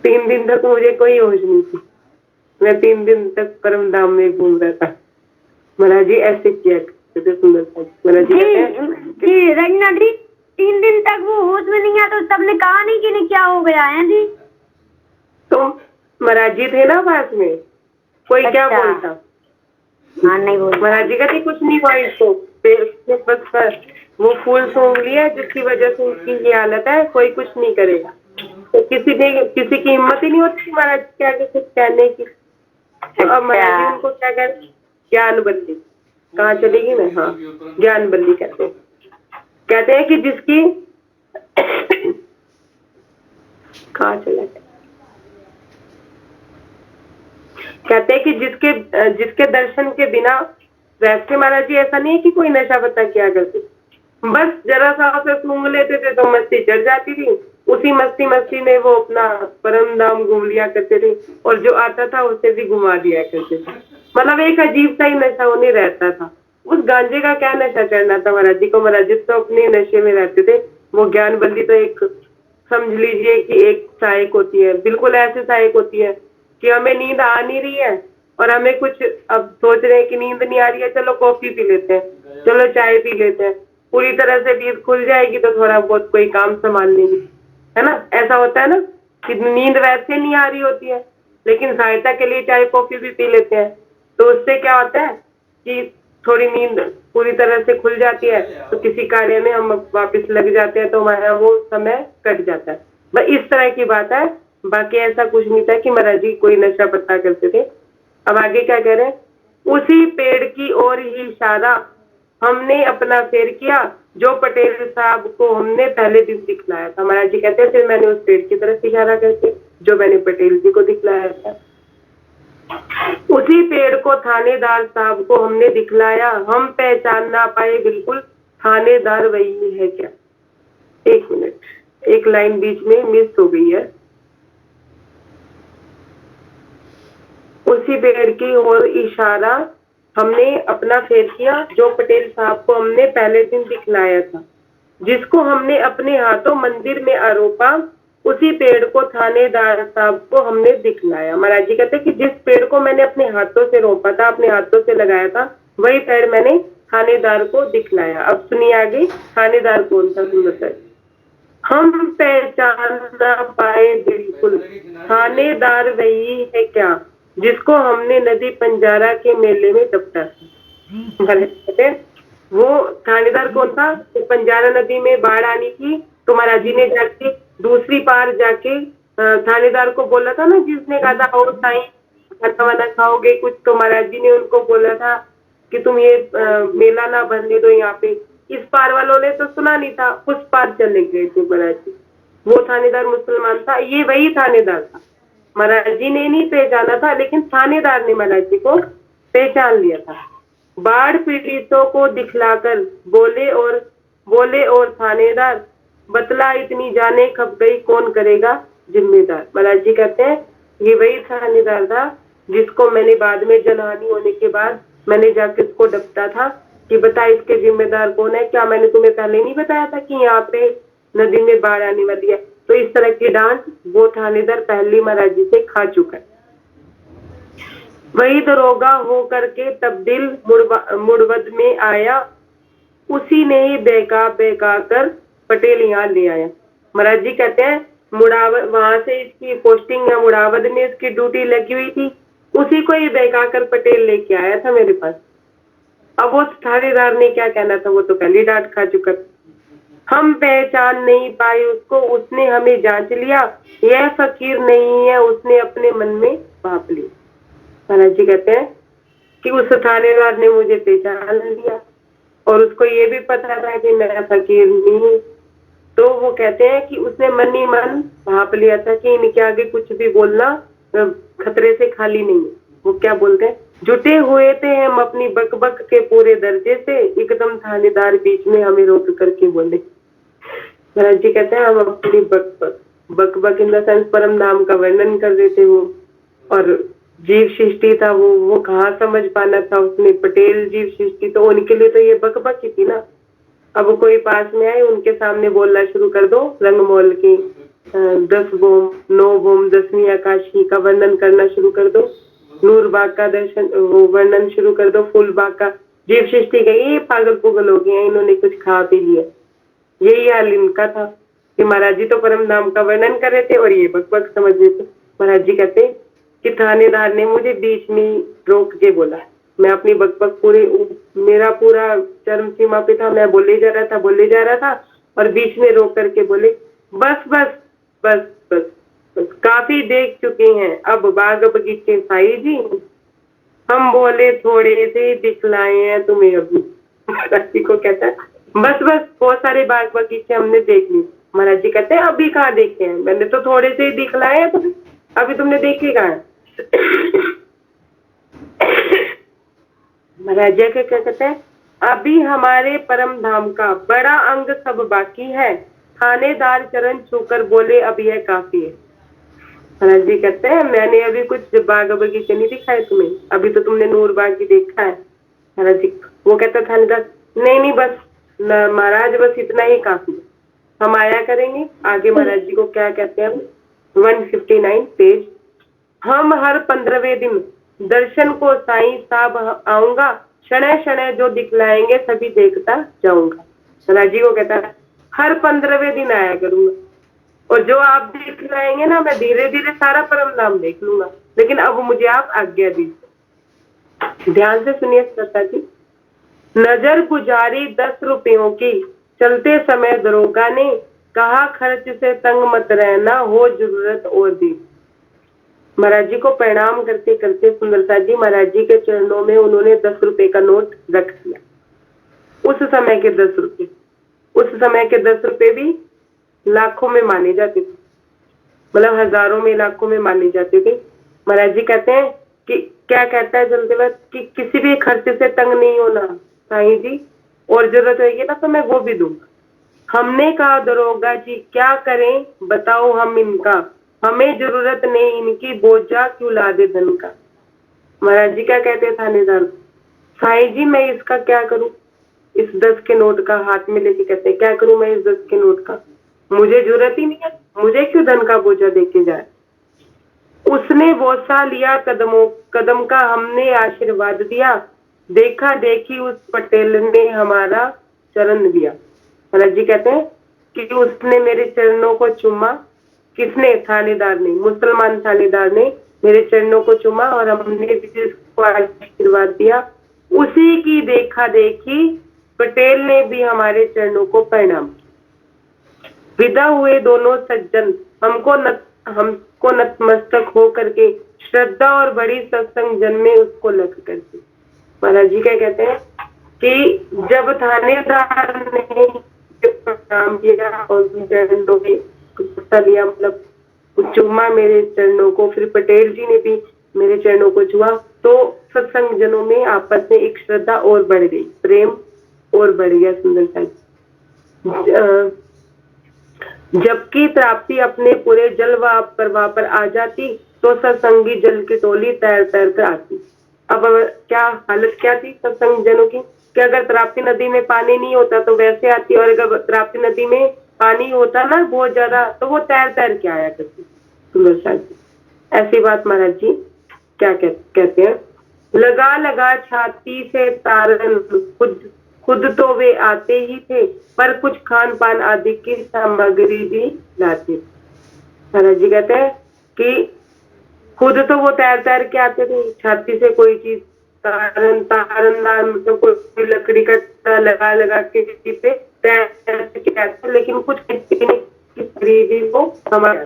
S3: 3 दिन तक मुझे कोई होश नहीं थी, मैं 3 दिन तक परम धाम में घूम रहा था। महाराज जी ऐसे किया करते थे सुंदर सा। महाराज जी कहते हैं
S5: रंजना जी 3 दिन तक वो होश में नहीं आया, तो सबने कहा नहीं कि क्या हो गया है जी?
S3: तो महाराज जी थे ना पास में, कोई क्या बोलता?
S5: हाँ नहीं बोल।
S3: महाराज जी कहते कुछ नहीं हुआ इसको, बस वो फूल सूंघ लिया जिसकी वजह से उसकी ये हालत है, कोई कुछ नहीं करेगा। तो किसी की हिम्मत ही नहीं होती महाराज के आगे कुछ कहने की। तो अब महाराज जी उनको क्या कहते, ज्ञान बल्ली। कहाँ चलेगी मैं? हाँ, ज्ञान बल्ली कहते हैं कि जिसकी कहाँ चला गया, कहते हैं कि जिसके दर्शन के बिना, वैसे महाराज जी ऐसा नहीं है कि कोई नशा पता किया करते, बस जरा सा उसे सूंघ लेते थे तो मस्ती चढ़ जाती थी। उसी मस्ती में वो अपना परम धाम घूम लिया करते थे, और जो आता था उसे भी घुमा दिया करते थे। मतलब एक अजीब सा ही नशा उन्हें रहता था। उस गांजे का क्या नशा चढ़ना था महाराज जी को? महाराज जी तो अपने नशे में रहते थे। वो ज्ञान बल्ली तो एक समझ लीजिए कि एक सहायक होती है, बिल्कुल ऐसे सहायक होती है कि हमें नींद आ नहीं रही है और हमें कुछ अब सोच रहे हैं कि नींद नहीं आ रही है, चलो कॉफी पी लेते हैं, चलो चाय पी लेते हैं, पूरी तरह से नींद खुल जाएगी तो थोड़ा बहुत कोई काम संभाल लेंगे, है ना? ऐसा होता है ना कि नींद वैसे नहीं आ रही होती है, लेकिन सहायता के लिए चाय कॉफी भी पी लेते हैं, तो उससे क्या होता है कि थोड़ी नींद पूरी तरह से खुल जाती है, तो किसी कार्य में हम वापस लग जाते हैं, तो हमारा वो समय कट जाता है। बस इस तरह की बात है, बाकी ऐसा कुछ नहीं था कि महाराज जी कोई नशा पत्ता करते थे। अब आगे क्या कह रहे हैं, उसी पेड़ की ओर ही इशारा हमने अपना फेर किया, जो पटेल साहब को हमने पहले दिन दिखलाया था। महाराज जी कहते हैं फिर मैंने उस पेड़ की तरफ इशारा करके जो मैंने पटेल जी को दिखलाया था, उसी पेड़ को थानेदार साहब को हमने दिखलाया, हम पहचान ना पाए बिल्कुल थानेदार वही है क्या। 1 मिनट, एक लाइन बीच में मिस हो गई है। उसी पेड़ की ओर इशारा हमने अपना फेर किया, जो पटेल साहब को हमने पहले दिन दिखलाया था, जिसको हमने अपने हाथों मंदिर में आरोपा, उसी पेड़ को थानेदार साहब को हमने दिखलाया। महाराज जी कहते हैं कि जिस पेड़ को मैंने अपने हाथों से रोपा था, अपने हाथों से लगाया था, वही पेड़ मैंने थानेदार को दिखलाया। अब सुनिए आगे, थानेदार कौन था तुम बताइए। हम पहचान ना पाए बिल्कुल, थानेदार वही है क्या जिसको हमने नदी पंजारा के मेले में दबता था। वो थानेदार कौन था? तो पंजारा नदी में बाढ़ आनी थी तो महाराज जी ने जाके दूसरी पार जाके थानेदार को बोला था ना, जिसने कहा था और साईं खाना वाना खाओगे कुछ, तो महाराज जी ने उनको बोला था कि तुम ये मेला ना भरने दो यहाँ पे। इस पार वालों ने तो सुना नहीं था, उस पार चले गए थे महाराज जी। वो थानेदार मुसलमान था, ये वही थानेदार था। महाराज जी ने नहीं पहचाना था, लेकिन थानेदार ने महाराज जी को पहचान लिया था। बाढ़ पीड़ितों को दिखलाकर बोले और थानेदार बतला इतनी जाने खप गई कौन करेगा जिम्मेदार। महाराज जी कहते हैं ये वही थानेदार था जिसको मैंने बाद में जनहानि होने के बाद मैंने जाके उसको डपटा था कि बता इसके जिम्मेदार कौन है, क्या मैंने तुम्हें पहले नहीं बताया था कि यहाँ पे नदी में बाढ़ आने वाली है। तो इस तरह की डांस वो थानेदार पहली महाराज जी से खा चुका है। वही दरोगा हो करके तब्दील मुड़वद में आया, उसी ने ही बेका कर पटेल यहाँ ले आया। महाराज जी कहते हैं मुड़ावद, वहां से इसकी पोस्टिंग या मुड़ावद में इसकी ड्यूटी लगी हुई थी, उसी को ही बेका कर पटेल लेके आया था मेरे पास। अब वो थानेदार ने क्या कहना था, वो तो पहली डांट खा चुका था। हम पहचान नहीं पाए उसको, उसने हमें जांच लिया, यह फकीर नहीं है उसने अपने मन में भाप लिया। महाराज जी कहते हैं कि उस थानेदार ने मुझे पहचान लिया और उसको ये भी पता था कि मैं फकीर नहीं हूँ। तो वो कहते हैं कि उसने मन ही मन भाप लिया था कि इनके आगे कुछ भी बोलना खतरे से खाली नहीं है। वो क्या बोलते हैं, जुटे हुए थे हम अपनी बकबक के पूरे दर्जे से, एकदम थानेदार बीच में हमें रोक करके बोले। महाराज जी कहते हैं हम अपनी बकबक इन द सेंस परम नाम का वर्णन कर रहे थे वो, और जीव सृष्टि था वो कहाँ समझ पाना था उसने, पटेल जीव सृष्टि, तो उनके लिए तो ये बकबक ही थी ना। अब कोई पास में आए उनके सामने बोलना शुरू कर दो रंगमोल की 10 बोम 9 बोम 10वीं आकाशी का वर्णन करना शुरू कर दो, नूर बाग का दर्शन वो वर्णन शुरू कर दो, फूल बाग का, जीव सृष्टि का ये पागल पुगल हो गए, इन्होंने कुछ खा पी लिया। यही हाल इनका था कि महाराज जी तो परम धाम का वर्णन कर रहे थे और ये बकबक समझ रहे थे। महाराज जी कहते कि थानेदार ने मुझे बीच में रोक के बोला, मैं अपनी बकबक मेरा पूरा चरम सीमा पे था, मैं बोले जा रहा था और बीच में रोक करके बोले बस बस बस बस बस काफी देख चुके हैं अब बाग बगीचे साई जी, हम बोले थोड़े से दिखलाए हैं तुम्हें अभी। महाराज जी को कहता है बस बस बहुत सारे बाग बगीचे हमने देख लिए। महाराज जी कहते हैं अभी कहाँ देखे हैं, मैंने तो थोड़े से ही दिखलाए हैं तुम्हें, अभी तुमने देखे कहाँ है। महाराज जी क्या कहते हैं, अभी हमारे परम धाम का बड़ा अंग सब बाकी है, थानेदार चरण छूकर बोले अब यह काफी है। महाराज जी कहते हैं मैंने अभी कुछ बाग बगीचे नहीं दिखाए तुम्हें, अभी तो तुमने नूर बाग ही देखा है। महाराज जी वो कहता थानेदार नहीं बस महाराज बस इतना ही काफी है, हम आया करेंगे आगे। महाराज जी को क्या कहते हैं 159 पेज, हम हर 15वें दिन दर्शन को साईं साहब आऊंगा, क्षण क्षण जो दिखलाएंगे सभी देखता जाऊंगा। महाराज जी को कहता है हर 15वें दिन आया करूंगा और जो आप दिखलाएंगे ना मैं धीरे धीरे सारा परम नाम देख लूंगा, लेकिन अब मुझे आप आज्ञा दीजिए। ध्यान से सुनिए श्रोता जी, नजर गुजारी 10 रुपयों की, चलते समय दरोगा ने कहा खर्च से तंग मत रहना, हो जरूरत और दी। महाराज जी को प्रणाम करते करते सुंदरता जी महाराज जी के चरणों में उन्होंने 10 रुपए का नोट रख दिया। उस समय के 10 रुपए, उस समय के 10 रुपए भी लाखों में माने जाते थे, मतलब हजारों में लाखों में माने जाते थे। महाराज जी कहते हैं कि क्या कहता है चलते वक्त कि किसी भी खर्च से तंग नहीं होना साईं जी, और जरूरत होगी ना तो मैं वो भी दूंगा। हमने कहा दरोगा जी क्या करें बताओ हम इनका, हमें जरूरत नहीं इनकी, बोझा क्यों ला दे धन का। महाराज जी क्या कहते हैं थानेदार, साईं जी मैं इसका क्या करूं, इस 10 के नोट का हाथ में लेके कहते हैं क्या करूं मैं इस 10 के नोट का, मुझे जरूरत ही नहीं है, मुझे क्यों धन का बोझा देके जाए। उसने बोसा लिया कदम का, हमने आशीर्वाद दिया, देखा देखी उस पटेल ने हमारा चरण लिया। महाराज जी कहते हैं कि उसने मेरे चरणों को चूमा। किसने? थानेदार ने, मुसलमान थानेदार ने मेरे चरणों को चूमा और हमने भी उसको आशीर्वाद दिया। उसी की देखा देखी पटेल ने भी हमारे चरणों को प्रणाम किया। विदा हुए दोनों सज्जन हमको नतमस्तक हो करके, श्रद्धा और बड़ी सत्संग जन में उसको लग करके। महाराज जी क्या कहते हैं कि जब थानेदार ने प्रणाम किया और चरणों में लिया, मतलब चूमा मेरे चरणों को, फिर पटेल जी ने भी मेरे चरणों को छुआ, तो सत्संग जनों में आपस में एक श्रद्धा और बढ़ गई, प्रेम और बढ़ गया। सुंदर सा जबकि प्राप्ति अपने पूरे जलवा प्रवाह पर आ जाती तो सत्संगी जल की टोली तैर तैर कर आती। अब क्या हालत क्या थी सत्संग जनों की कि अगर ताप्ती नदी में पानी नहीं होता तो वैसे आती, और अगर ताप्ती नदी में पानी होता ना बहुत ज्यादा तो वो तैर तैर के आया करती। सुंदर सा जी ऐसी बात महाराज जी क्या कहते हैं, लगा लगा छाती से तारन, खुद तो वे आते ही थे पर कुछ खान पान आदि की सामग्री भी लाते। महाराज जी कहते हैं कि खुद तो वो तैर तैर के आते थे, छाती से कोई चीज तारनदार मतलब कोई लकड़ी का लगा लगा के पे तैर तैर के आते, लेकिन कुछ भी वो हमारे।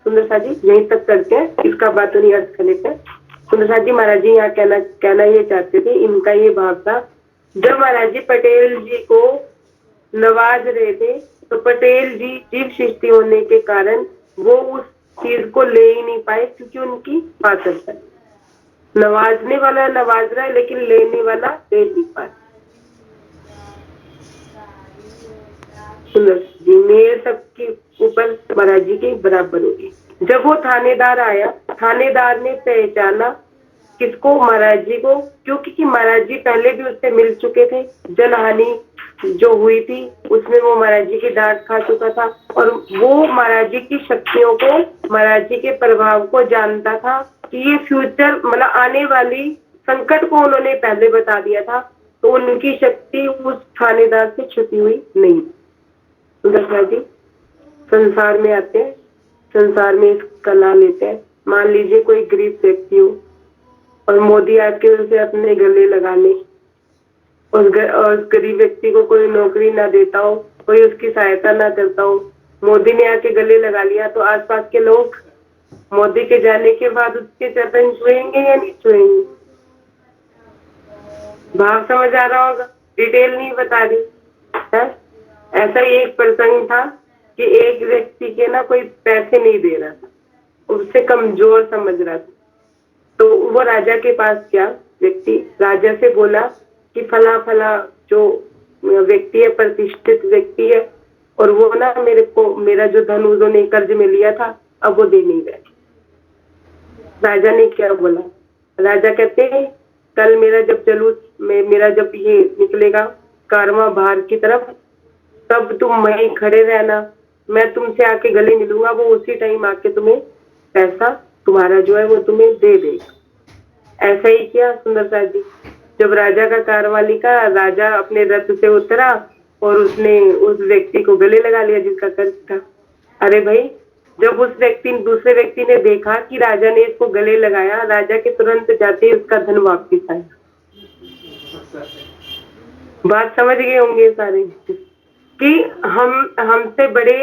S3: सुंदर सा जी यहीं तक करते हैं, इसका बात नहीं अर्थ कर लेते हैं। सुंदर सा जी महाराज जी यहाँ कहना ये चाहते थे, इनका ये भाव था, जब महाराज जी पटेल जी को नवाज रहे थे तो पटेल जी जीव सृष्टि होने के कारण वो उस चीज को ले ही नहीं पाए, क्योंकि उनकी पात्रता, नवाजने वाला नवाज रहा है लेकिन लेने वाला ले नहीं पाए। सुंदर जी मेरे सबके ऊपर महाराज जी के बराबर होगी। जब वो थानेदार आया, थानेदार ने पहचाना किसको? महाराज जी को, क्योंकि महाराज जी पहले भी उससे मिल चुके थे। जनहानि जो हुई थी उसमें वो महाराज जी की डांट खा चुका था और वो महाराज जी की शक्तियों को, महाराज जी के प्रभाव को जानता था कि ये फ्यूचर मतलब आने वाली संकट को उन्होंने पहले बता दिया था, तो उनकी शक्ति उस थानेदार से छुपी हुई नहीं। सुंदर जी संसार में आते हैं, संसार में इस कला लेते हैं। मान लीजिए कोई गरीब व्यक्ति हो और मोदी आके उसे अपने गले लगा ले, और गरीब व्यक्ति को कोई नौकरी ना देता हो, कोई उसकी सहायता ना करता हो, मोदी ने आके गले लगा लिया, तो आसपास के लोग मोदी के जाने के बाद उसके चरण छुएंगे या नहीं छुएंगे? भाव समझ आ रहा होगा, डिटेल नहीं बता रही है। ऐसा ही एक प्रसंग था कि एक व्यक्ति के ना कोई पैसे नहीं दे रहा था, उससे कमजोर समझ रहा था, तो वो राजा के पास गया व्यक्ति, राजा से बोला कि फला फला जो व्यक्ति है प्रतिष्ठित व्यक्ति है, और वो ना मेरा जो धन उन्होंने कर्ज में लिया था अब वो दे नहीं रहे। राजा ने क्या बोला? राजा कहते हैं कल मेरा जब जुलूस मेरा जब ये निकलेगा कारवां बाहर की तरफ, तब तुम वहीं खड़े रहना, मैं तुमसे आके गले मिलूंगा, वो उसी टाइम आके तुम्हें पैसा तुम्हारा जो है वो तुम्हें दे देगा। ऐसा ही किया सुंदर सा जी। जब राजा का कारवां निकला, राजा अपने रथ से उतरा और उसने उस व्यक्ति को गले लगा लिया जिसका कर्ज था। अरे भाई, जब उस दूसरे व्यक्ति ने देखा कि राजा ने इसको गले लगाया, राजा के तुरंत जाते ही उसका धन वापिस आया। बात समझ गए होंगे सारे कि हमसे बड़े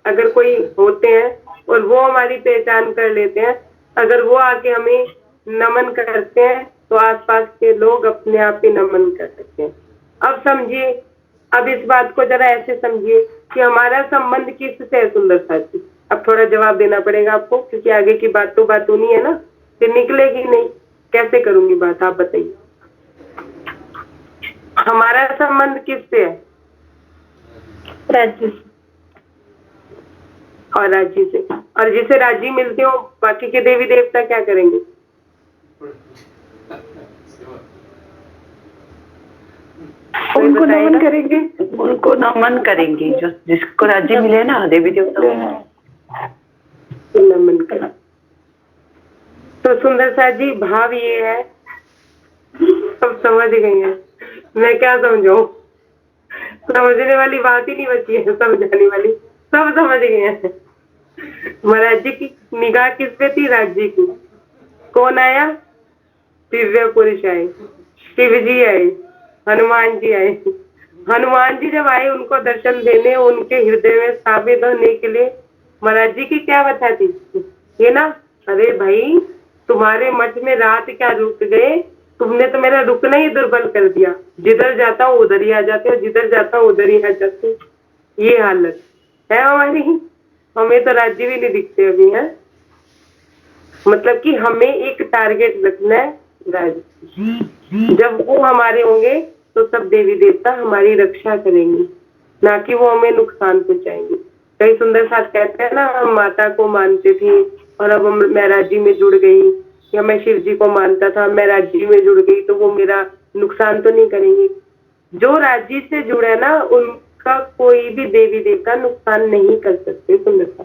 S3: अगर कोई होते हैं और वो हमारी पहचान कर लेते हैं, अगर वो आके हमें नमन करते हैं तो आसपास के लोग अपने आप ही नमन कर सकते हैं। अब समझिए, अब इस बात को जरा ऐसे समझिए कि हमारा संबंध किससे है? सुंदर सा जी, अब थोड़ा जवाब देना पड़ेगा आपको, क्योंकि आगे की बात तो बात होनी है ना, फिर निकलेगी नहीं। कैसे करूंगी बात, आप बताइए। हमारा संबंध किससे है?
S5: राज्य
S3: और राज्य से, और जिसे राज्य मिलते हो बाकी के देवी देवता क्या करेंगे?
S6: उनको नमन करेंगे, उनको नमन करेंगे, जो जिसको राज्य मिले ना देवी देवता
S3: नमन करें। तो सुंदर सा जी भाव ये है सब समझ गई हैं, मैं क्या समझाऊं, समझने वाली बात ही नहीं बची है, समझाने वाली सब समझ गए हैं। महाराज जी की निगाह किस पे थी? राज्य की। कौन आया? दिव्य पुरुष आए, शिव जी आए, हनुमान जी आए। हनुमान जी जब आए उनको दर्शन देने, उनके हृदय में स्थापित होने के लिए, महाराज जी की क्या वजह थी? ये ना, अरे भाई तुम्हारे मठ में रात क्या रुक गए, तुमने तो मेरा रुकना ही दुर्बल कर दिया, जिधर जाता हूँ उधर ही आ जाते हो, जिधर जाता हूँ उधर ही आ जाते हो। ये हालत है हमारी, हमें तो राज्य भी नहीं दिखते अभी है। मतलब कि हमें एक टारगेट रखना है राज्य, जब वो हमारे होंगे तो सब देवी देवता हमारी रक्षा करेंगे, ना कि वो हमें नुकसान पहुंचाएंगे। कई सुंदर साथ कहते हैं ना, हम माता को मानते थे और अब मैं राज्य में जुड़ गई, या मैं शिव जी को मानता था मैं राज्य में जुड़ गई, तो वो मेरा नुकसान तो नहीं करेंगे। जो राज्य से जुड़ा ना, उनका कोई भी देवी देवता नुकसान नहीं कर सकते सुंदरता,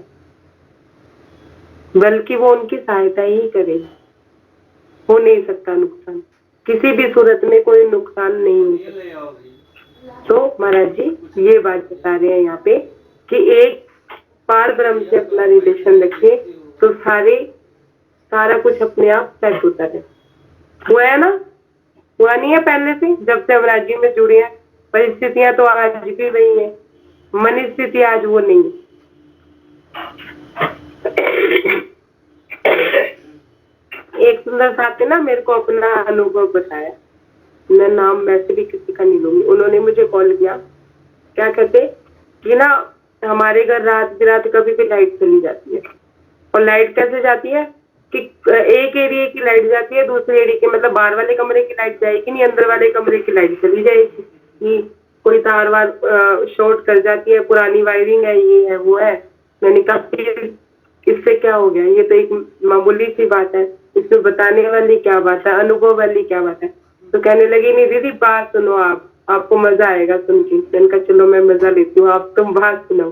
S3: बल्कि वो उनकी सहायता ही करे। हो नहीं सकता नुकसान, किसी भी सूरत में कोई नुकसान नहीं हो सकता। तो महाराज जी ये बात बता रहे हैं यहाँ पे कि एक पार ब्रह्म से अपना रिलेशन रखे तो सारा कुछ अपने आप सेट होता है। हुआ है ना? हुआ नहीं है पहले से? जब से हम राज्य में जुड़े हैं, परिस्थितियां तो आज भी रही है, मन स्थिति आज वो नहीं है। एक सुंदर साथ ने ना मेरे को अपना अनुभव बताया, मैं नाम वैसे भी किसी का नहीं लूंगी। उन्होंने मुझे कॉल किया, क्या कहते कि ना हमारे घर रात बिरात कभी भी लाइट चली जाती है, और लाइट कैसे जाती है कि एक एरिया की लाइट जाती है, दूसरे एरिया के मतलब बाहर वाले कमरे की लाइट जाएगी नहीं, अंदर वाले कमरे की लाइट चली जाएगी, कि कोई तार वार शॉर्ट कर जाती है, पुरानी वायरिंग है, ये है वो है। मैंने कहा इससे क्या हो गया, ये तो एक मामूली सी बात है, इसमें बताने वाली क्या बात है, अनुभव वाली क्या बात है। तो कहने लगी नहीं दीदी बात सुनो, आपको मजा आएगा सुन के। मैंने कहा चलो मैं मजा लेती हूँ, आप तुम बात सुनाओ।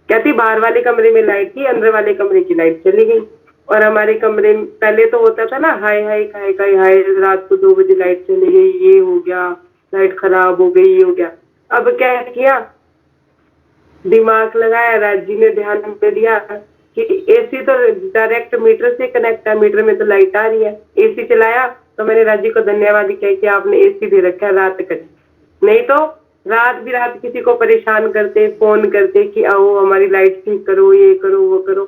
S3: कहती बाहर वाले कमरे में लाइट थी, अंदर वाले कमरे की लाइट चली गई, और हमारे कमरे में पहले तो होता था ना हाय हाय हाय हाय हाय, रात को 2 बजे लाइट चली गई, ये हो गया, लाइट खराब हो गई, ये हो गया। अब क्या किया, दिमाग लगाया, राज्य ने ध्यान में दिया कि एसी तो डायरेक्ट मीटर से कनेक्ट है, मीटर में तो लाइट आ रही है, एसी चलाया। तो मैंने राज्य को धन्यवाद किया कि आपने एसी दे रखा है रात का, नहीं तो रात बिरात किसी को परेशान करते, फोन करते कि आओ हमारी लाइट ठीक करो, ये करो वो करो।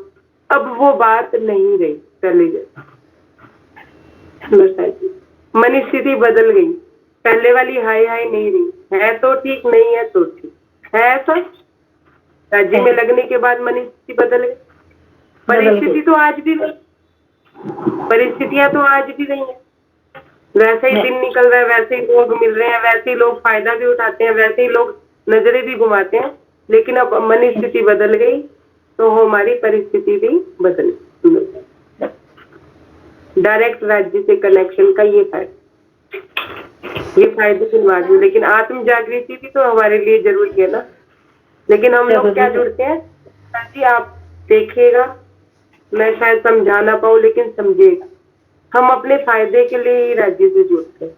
S3: अब वो बात नहीं रही पहले जैसा, मन स्थिति बदल गई, पहले वाली हाय हाय नहीं रही, है तो ठीक नहीं है तो ठीक है। तो राज्य में लगने के बाद मन स्थिति बदल गई, परिस्थिति तो आज भी नहीं, परिस्थितियां तो आज भी नहीं है, वैसे ही दिन निकल रहा है, वैसे ही लोग मिल रहे हैं, वैसे ही लोग फायदा भी उठाते हैं, वैसे ही लोग नजरें भी घुमाते हैं। लेकिन अब मन स्थिति बदल गई तो हमारी परिस्थिति भी बदल गई। डायरेक्ट राज्य से कनेक्शन का ये फायदे सुनवा दूं, लेकिन आत्म जागृति भी तो हमारे लिए जरूरी है ना। लेकिन हम लोग क्या जुड़ते हैं जी, आप देखिएगा, मैं शायद समझा ना पाऊं लेकिन समझिएगा, हम अपने फायदे के लिए ही राज्य से जुड़ते हैं।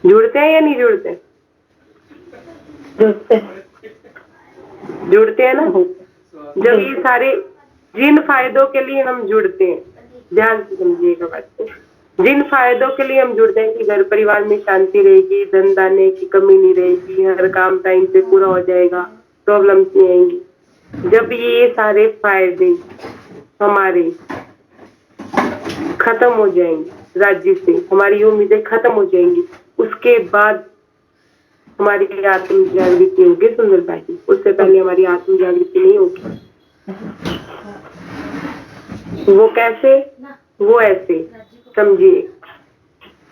S3: जुड़ते हैं या नहीं जुड़ते? जुड़ते हैं ना। जब ये सारे जिन फायदों के लिए हम जुड़ते हैं, ध्यान से समझिएगा बात को, जिन फायदों के लिए हम जुड़ते हैं कि घर परिवार में शांति रहेगी, धन दाने की कमी नहीं रहेगी, हर काम टाइम से पूरा हो जाएगा, प्रॉब्लम्स नहीं आएंगी, जब ये सारे फायदे हमारे खत्म हो जाएंगे, राज्य से हमारी उम्मीदें खत्म हो जाएंगी, उसके बाद हमारी आत्म जागृति होगी सुंदरता की। उससे पहले हमारी आत्म जागृति नहीं होगी। वो कैसे? वो ऐसे समझिए,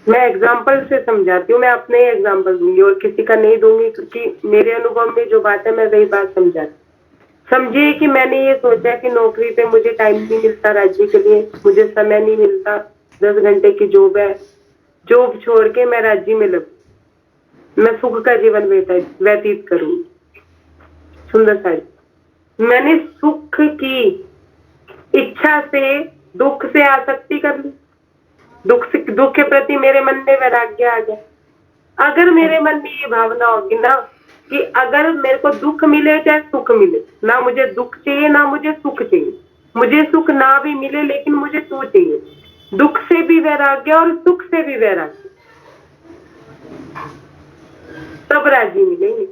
S3: मैं एग्जाम्पल से समझाती हूँ, मैं अपने ही एग्जाम्पल दूंगी और किसी का नहीं दूंगी, क्योंकि मेरे अनुभव में जो बात है मैं वही बात समझाती। समझिए कि मैंने ये सोचा कि नौकरी पे मुझे टाइम नहीं मिलता, राज्य के लिए मुझे समय नहीं मिलता, 10 घंटे की जॉब है, जॉब छोड़ के मैं राज्य में लगूं, मैं सुख का जीवन व्यतीत करूंगी। सुंदर सा, मैंने सुख की इच्छा से दुख से आसक्ति कर ली, दुख के प्रति मेरे मन में वैराग्य आ गया। अगर मेरे मन में ये भावना होगी ना कि अगर मेरे को दुख मिले चाहे सुख मिले, ना मुझे दुख चाहिए ना मुझे सुख चाहिए, मुझे सुख ना भी मिले लेकिन मुझे तू चाहिए, दुख से भी वैराग्य और सुख से भी वैराग्य, तब राजी मिलेंगे।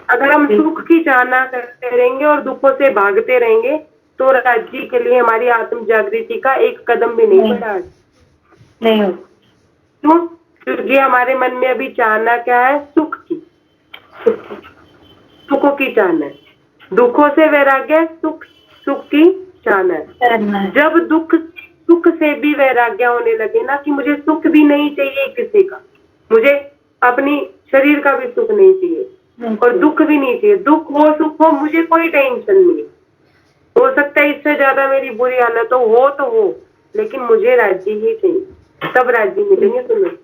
S3: अगर हम सुख की चाहना करते रहेंगे और दुखों से भागते रहेंगे तो राज्य के लिए हमारी आत्म जागृति का एक कदम भी नहीं बढ़ा।
S6: नहीं हो।
S3: क्यों? क्योंकि हमारे मन में अभी चाहना क्या है? सुख की, सुखों की चाहना है। दुखों से वैराग्य, सुख की चाहना है। जब सुख से भी वैराग्य होने लगे ना कि मुझे सुख भी नहीं चाहिए किसी का, मुझे अपनी शरीर का भी सुख नहीं चाहिए और दुख भी नहीं चाहिए, दुख हो सुख हो मुझे कोई टेंशन नहीं, हो सकता है इससे ज्यादा मेरी बुरी हालत हो तो हो, लेकिन मुझे राज्य ही चाहिए, तब राज्य मिलेंगे तुम्हें।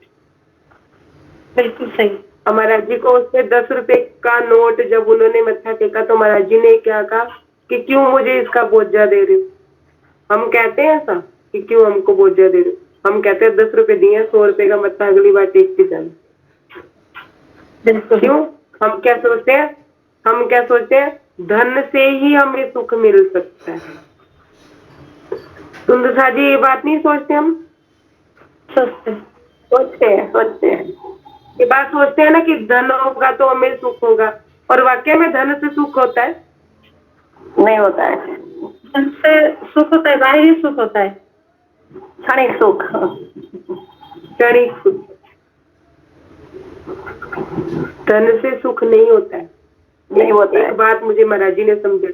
S6: बिल्कुल सही।
S3: महाराज जी को उससे 10 रुपए का नोट जब उन्होंने मत्था टेका तो महाराज जी ने क्या कहा कि क्यों मुझे इसका बोझा दे रहे हो? हम कहते हैं ऐसा कि क्यों हमको बोझा दे रहे हो? हम कहते हैं 10 रुपए दिए, 100 रुपए का मत्था अगली बार टेक के जाना। क्यों? हम क्या सोचते हैं? हम क्या सोचते हैं? धन से ही हमें सुख मिल सकता है। सुंदर सा जी ये बात नहीं सोचते हम? सोचते हैं ये बात सोचते हैं ना कि धन होगा तो हमें सुख होगा, और वाकई में धन से सुख होता है?
S6: नहीं होता है। धन से सुख होता है, बाहरी सुख होता है, क्षणिक सुख,
S3: क्षणिक सुख। धन से सुख नहीं होता है,
S6: नहीं होता है।
S3: एक बात मुझे महाराज जी ने समझा,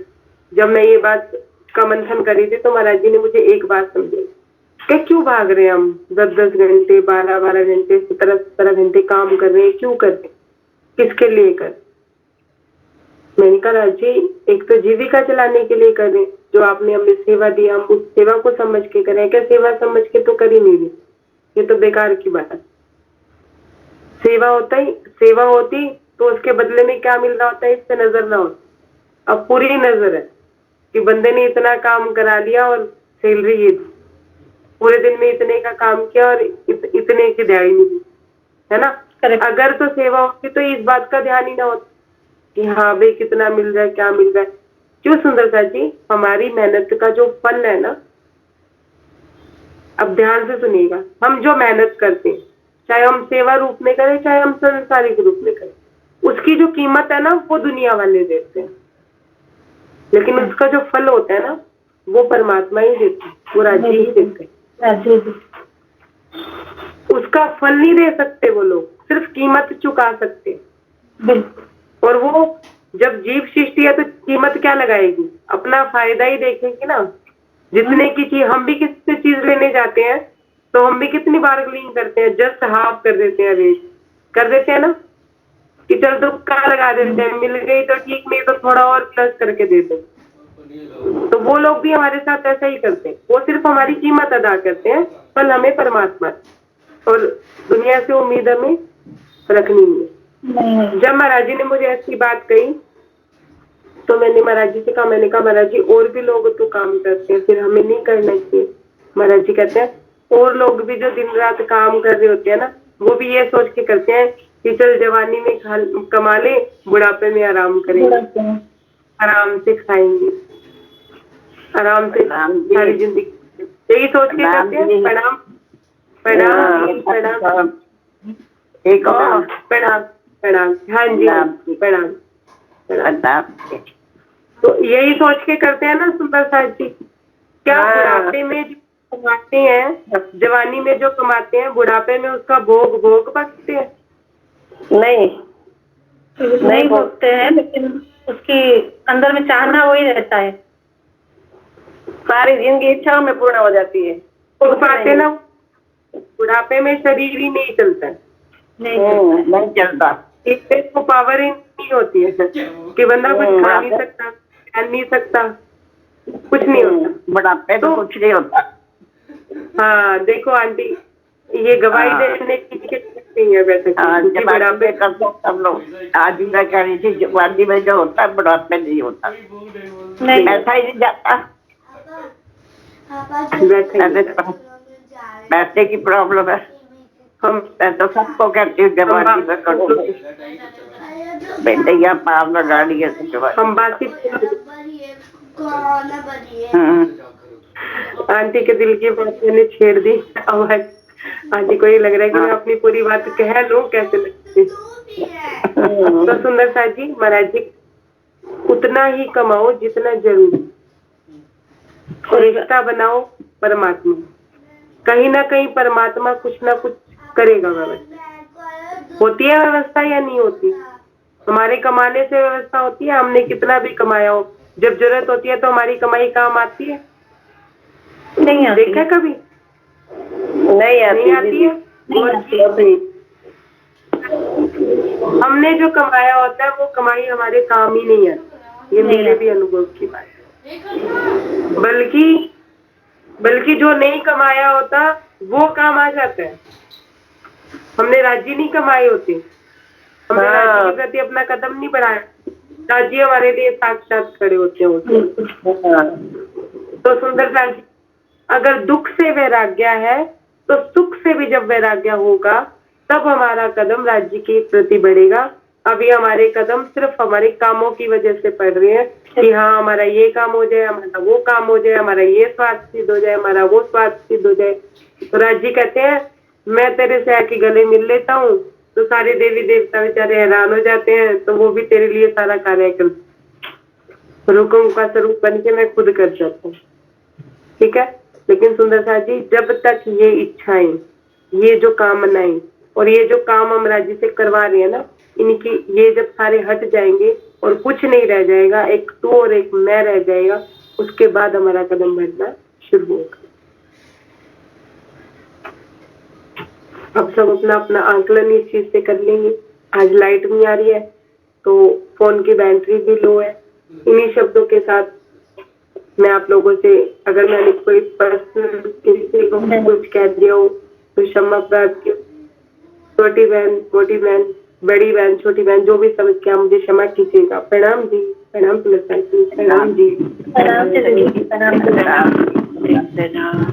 S3: जब मैं ये बात का मंथन कर रही थी तो महाराज जी ने मुझे एक बात समझाई कि क्यों भाग रहे हैं हम 10-10 घंटे 12-12 घंटे 17-17 घंटे काम कर रहे हैं, क्यों कर रहे हैं, किसके लिए कर? मैंने कहा राज जी एक तो जीविका चलाने के लिए कर रहे हैं, जो आपने हमें सेवा दी हम उस सेवा को समझ के करें, क्या सेवा समझ के तो कर ही नहीं रहे, ये तो बेकार की बात है। सेवा होती तो उसके बदले में क्या मिल रहा होता है इस पे नजर ना हो। अब पूरी नजर है कि बंदे ने इतना काम करा लिया और सैलरी ये दी, पूरे दिन में इतने का काम किया और इतने की दिहाड़ी मिली, है ना? अगर तो सेवा होती तो इस बात का ध्यान ही ना होता कि हाँ भाई कितना मिल रहा है, क्या मिल रहा है। क्यों सुंदर सा जी? हमारी मेहनत का जो फल है ना, अब ध्यान से सुनिएगा, हम जो मेहनत करते हैं चाहे हम सेवा रूप में करें चाहे हम संसारिक रूप में करें, उसकी जो कीमत है ना वो दुनिया वाले देते हैं, लेकिन उसका जो फल होता है ना वो परमात्मा ही देते हैं, वो राज्य ही देते हैं। उसका फल नहीं दे सकते वो लोग, सिर्फ कीमत चुका सकते हैं। और वो जब जीव सृष्टि है तो कीमत क्या लगाएगी? अपना फायदा ही देखेगी ना। जितने की चीज हम भी किसी चीज लेने जाते हैं तो हम भी कितनी बार्गेनिंग करते हैं, जस्ट हाफ कर देते हैं, रेट कर देते हैं ना कि चल तो क्या लगा देते हैं, मिल गई तो ठीक, नहीं तो थोड़ा और प्लस करके दे दो। तो वो लोग भी हमारे साथ ऐसा ही करते हैं, वो सिर्फ हमारी कीमत अदा करते हैं, फल हमें परमात्मा और दुनिया से उम्मीद हमें रखनी है। जब महाराज जी ने मुझे ऐसी बात कही तो मैंने महाराज जी से कहा, मैंने कहा महाराज जी और भी लोग तो काम करते हैं, फिर हमें नहीं करना चाहिए? महाराज जी कहते हैं और लोग भी जो दिन रात काम कर रहे होते हैं ना, वो भी ये सोच के करते हैं कि चल जवानी में कमा ले, बुढ़ापे में आराम करेंगे, आराम से खाएंगे, आराम से सारी जिंदगी, यही सोच के करते हैं। प्रणाम प्रणाम प्रणाम प्रणाम प्रणाम, हाँ जी प्रणाम प्रणाम। तो यही सोच के करते हैं ना सुंदर साहब जी। क्या बुढ़ापे में जो कमाते हैं, जवानी में जो कमाते हैं, बुढ़ापे में उसका भोग बकते हैं?
S6: नहीं भोगते हैं, लेकिन उसकी अंदर में चाहना वही रहता है, सारी जिंदगी इच्छाओं में पूर्ण हो जाती है।
S3: तो पाते ना बुढ़ापे में शरीर ही नहीं चलता,
S6: नहीं चलता,
S3: इससे को पावर ही नहीं होती है कि बंदा कुछ खा नहीं सकता, पहन नहीं सकता, कुछ नहीं होता
S6: बुढ़ापे तो कुछ नहीं होता।
S3: हाँ देखो आंटी, ये गवाही देने की नहीं है वैसे बुढ़ापे
S6: कर दो सब लोग। आज मैं कह रही थी जवानी में जो होता है बुढ़ापे नहीं होता, नहीं ऐसा ही नहीं जाता।
S4: पैसे की प्रॉब्लम है।
S3: हम
S4: मैं तो सबको कहती हूँ जवानी में करो बेटिया पार लगा लिए तो जवानी।
S3: हम बासी
S4: हम्म।
S3: आंटी के दिल की बात मैंने छेड़ दी। अब आंटी को ये लग रहा है कि मैं अपनी पूरी बात कह लूं कैसे लगती। तो सुंदर सा जी, महाराज जी, उतना ही कमाओ जितना जरूरी, और रिश्ता बनाओ परमात्मा। कहीं ना कहीं परमात्मा कुछ ना कुछ करेगा। व्यवस्था होती है, व्यवस्था या नहीं होती? हमारे कमाने से व्यवस्था होती है। हमने कितना भी कमाया हो, जब जरूरत होती है तो हमारी कमाई काम आती है?
S6: नहीं आती।
S3: देखा कभी?
S6: नहीं
S3: नहीं आती है। हमने जो कमाया होता है वो कमाई हमारे काम ही नहीं आती। ये मेरे भी अनुभव की बात है। बल्कि जो नहीं कमाया होता वो काम आ जाता है। हमने राजी नहीं कमाए होते, हमने राज्य के प्रति अपना कदम नहीं बढ़ाया, राज्य हमारे लिए साक्षात खड़े होते हैं। तो सुंदर सा जी, अगर दुख से वैराग्य है तो सुख से भी जब वैराग्य होगा तब हमारा कदम राज्य के प्रति बढ़ेगा। अभी हमारे कदम सिर्फ हमारे कामों की वजह से पड़ रहे हैं कि हाँ हमारा ये काम हो जाए, हमारा वो काम हो जाए, हमारा ये स्वार्थ सिद्ध हो जाए, हमारा वो स्वार्थ सिद्ध हो जाए। तो राज्य कहते हैं मैं तेरे से आके गले मिल लेता हूँ तो सारे देवी देवता बेचारे हैरान हो जाते हैं, तो वो भी तेरे लिए सारा कार्य करते। रुकों का स्वरूप बन के मैं खुद कर जाता हूँ। ठीक है, लेकिन सुंदर सा जी, जब तक ये इच्छाएं, ये जो कामनाएं और ये जो काम हम राज्य से करवा रहे हैं ना, इनकी ये जब सारे हट जाएंगे और कुछ नहीं रह जाएगा, एक तू और एक मैं रह जाएगा, उसके बाद हमारा कदम बढ़ना शुरू होगा। अब सब अपना अपना आंकलन इस चीज से कर लेंगे। आज लाइट नहीं आ रही है तो फोन की बैटरी भी लो है। इन्हीं शब्दों के साथ मैं आप लोगों से, अगर मैंने कोई पर्सनल किसी को कुछ कह दिया हो तो क्षमा प्रार्थी। छोटी बहन, मोटी बहन, बड़ी बहन, छोटी बहन, जो भी समझ के आप मुझे क्षमा कीजिएगा। प्रणाम जी, प्रणाम तुलसी जी, प्रणाम जी, प्रणाम।